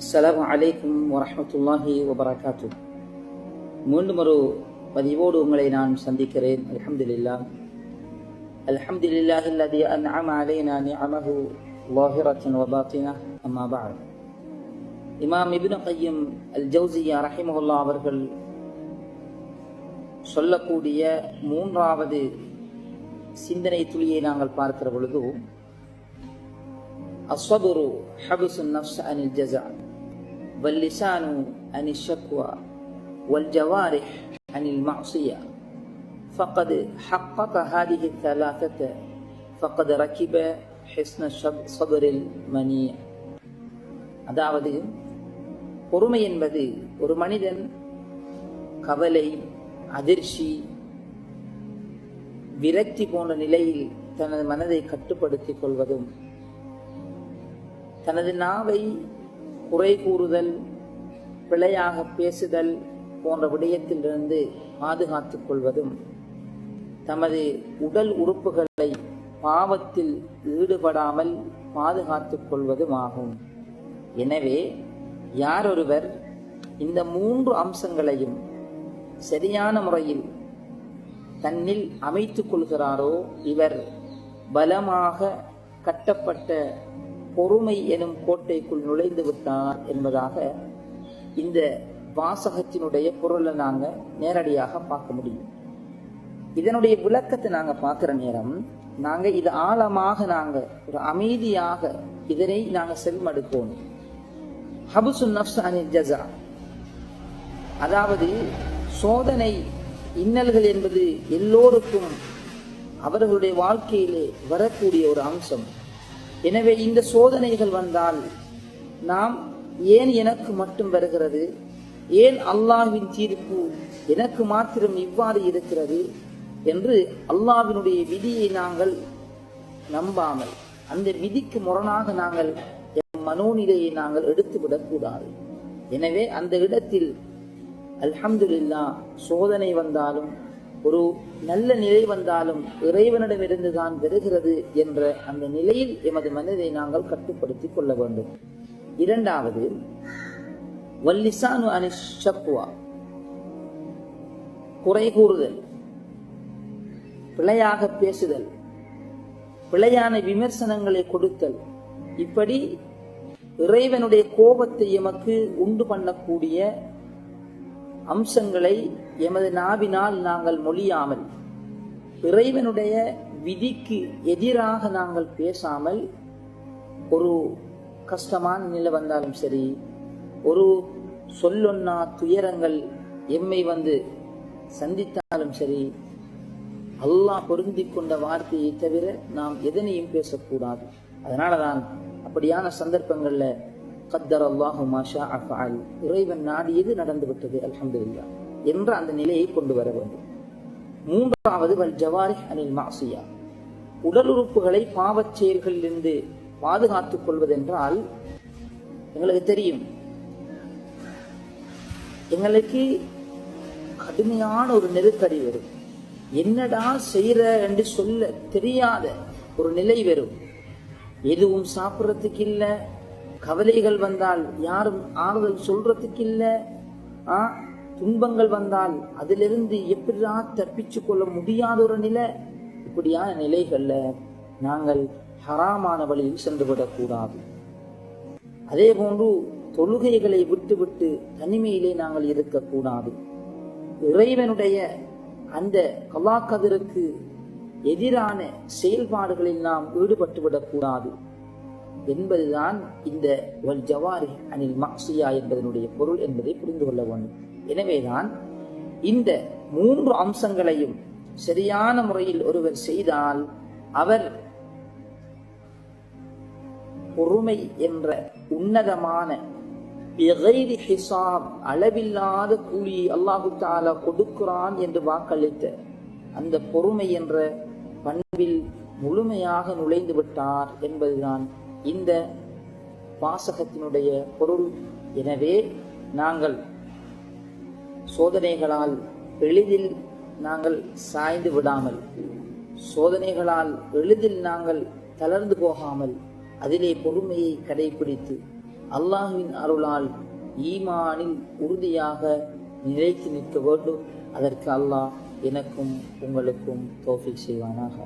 அஸ்ஸலாமு அலைக்கும் வரஹ்மத்துல்லாஹி வபரகாத்து. மீண்டும் ஒரு பதிவோடு உங்களை நான் சந்திக்கிறேன். அல்ஹம்துலில்லாஹ் அல்லதி அன்அம அலைனா நிஅமஹு லாஹிரத்தன் வ பாத்தினா. அம்மா பஅத். இமாம் இப்னு கய்யிம் அல் ஜௌஸிய்யா ரஹிமஹுல்லாஹ் அவர்கள் சொல்லக்கூடிய மூன்றாவது சிந்தனை துளியை நாங்கள் பார்க்கிற பொழுது, அஸ்ஸப்ரு ஹப்ஸுன் நஃப்ஸ் அனில் ஜஸா வல்லிசானு அனிஷ் ஷக்வா வல்ஜவாரிஹ் அனில் மஅசியா ஃபக்கத் ஹக்கக ஹாதிஹி ثلاثة ஃபக்கத் ரகிப ஹிஸ்ன ஸப்ரில் மனி. அதாவது, பொறுமை என்பது ஒரு மனிதன் கவலை, அதிர்ச்சி, விரக்தி போன்ற நிலையில் தனது மனதை கட்டுப்படுத்திக் கொள்வதும், தனது நாவை குறை கூறுதல், பிழையாக பேசுதல் போன்ற விடயத்திலிருந்து பாதுகாத்துக் கொள்வதும், தமது உடல் உறுப்புகளை பாவத்தில் ஈடுபடாமல் பாதுகாத்துக் கொள்வதும் ஆகும். எனவே யாரொருவர் இந்த மூன்று அம்சங்களையும் சரியான முறையில் தன்னில் அமைத்துக் கொள்கிறாரோ, இவர் பலமாக கட்டப்பட்ட பொறுமை எனும் கோட்டைக்குள் நுழைந்து விட்டார் என்பதாக இந்த வாசகத்தினுடைய பொருளை நாங்கள் நேரடியாக பார்க்க முடியும். இதனுடைய விளக்கத்தை நாங்கள் பார்க்கிற நேரம், நாங்கள் இது ஆழமாக ஒரு அமைதியாக இதனை நாங்கள் செல்மடுக்கணும். ஹப்ஸுன் நஃப்ஸ் அனில் ஜஸா, அதாவது சோதனை, இன்னல்கள் என்பது எல்லோருக்கும் அவர்களுடைய வாழ்க்கையிலே வரக்கூடிய ஒரு அம்சம். எனவே இந்த சோதனைகள் வந்தால் நாம் ஏன் எனக்கு மட்டும் வருகிறது, ஏன் அல்லாஹ்வின் தீர்ப்பு எனக்கு மாத்திரம் இவ்வாறு இருக்கிறது என்று அல்லாஹ்வினுடைய விதியை நாங்கள் நம்பாமல், அந்த விதிக்கு முரணாக நாங்கள் மனோநிலையை நாங்கள் எடுத்துவிடக்கூடாது. எனவே அந்த இடத்தில் அல்ஹம்துலில்லாஹ், சோதனை வந்தாலும் ஒரு நல்ல நிலை வந்தாலும் இறைவனிடமிருந்து தான் வருகிறது என்ற அந்த நிலையில் எமது மனதை நாங்கள் கட்டுப்படுத்திக் கொள்ள வேண்டும். இரண்டாவது, வல்லிசானு அனிஷ் ஷக்வா, குறை கூறுதல், பிழையாக பேசுதல், பிழையான விமர்சனங்களை கொடுத்தல், இப்படி இறைவனுடைய கோபத்தை எமக்கு உண்டு பண்ணக்கூடிய அம்சங்களை எமது நாவினால் நாங்கள் மொழியாமல், இறைவனுடைய விதிக்கு எதிராக நாங்கள் பேசாமல், ஒரு கஷ்டமான நிலை வந்தாலும் சரி, ஒரு சொல்லொன்னா துயரங்கள் எம்மை சந்தித்தாலும் சரி, அல்லாஹ் பொருந்தி கொண்ட வார்த்தையை தவிர நாம் எதனையும் பேசக்கூடாது. அதனாலதான் அப்படியான சந்தர்ப்பங்கள்ல கத்தர் அல்லாஹு மா ஷாஅ ஃபஅல், இறைவன் நாடியது நடந்து விட்டது அல்ஹம்துலில்லாஹ் என்ற அந்த நிலையை கொண்டு வர வேண்டும். மூன்றாவது, வல் ஜவாரிஹ் அனில் மஅசியா, உடல் உறுப்புகளை பாவச் செயல்களிலிருந்து பாதுகாத்துக் கொள்வதென்றால், எங்களுக்கு தெரியும், எங்களுக்கு கடுமையான ஒரு நெருக்கடி வரும். என்னடா செய்யற என்று சொல்ல தெரியாத ஒரு நிலை வரும். எதுவும் சாப்பிட்றதுக்கு இல்ல, கவலைகள் வந்தால் யாரும் ஆறுதல் சொல்றதுக்கு இல்ல, துன்பங்கள் வந்தால் அதிலிருந்து எப்படியா தப்பிச்சு கொள்ள முடியாத ஒரு நிலை. இப்படியான நிலைகள்ல நாங்கள் ஹராமான வழியில் சென்றுவிடக்கூடாது. அதே போன்று தொழுகைகளை விட்டுவிட்டு தனிமையிலே நாங்கள் இருக்கக்கூடாது. இறைவனுடைய அந்த கலாக்கதிருக்கு எதிரான செயல்பாடுகளில் நாம் ஈடுபட்டு விடக்கூடாது என்பதுதான் இந்த வல் ஜவாரிஹ் அனில் மஅசியா என்பதனுடைய பொருள் என்பதை புரிந்து கொள்ள வேண்டும். எனவேதான் இந்த மூன்று அம்சங்களையும் சரியான முறையில் ஒருவர் செய்தால் அவர் பொறுமை என்ற உன்னதமான ஹிசாப், அளவில்லாத கூலியை அல்லாஹு தஆலா கொடுக்கிறான் என்று வாக்களித்த அந்த பொறுமை என்ற பண்பில் முழுமையாக நுழைந்து விட்டார் என்பதுதான் இந்த வாசகத்தினுடைய பொருள். எனவே நாங்கள் சோதனைகளால் எளிதில் நாங்கள் சாய்ந்து விடாமல், சோதனைகளால் எளிதில் நாங்கள் தளர்ந்து போகாமல், அதிலே பொறுமையை கடைபிடித்து அல்லாஹ்வின் அருளால் ஈமானில் உறுதியாக நிலைத்து நிற்க வேண்டும். அதற்கு அல்லாஹ் எனக்கும் உங்களுக்கும் தௌஃபீக் செய்வானாக.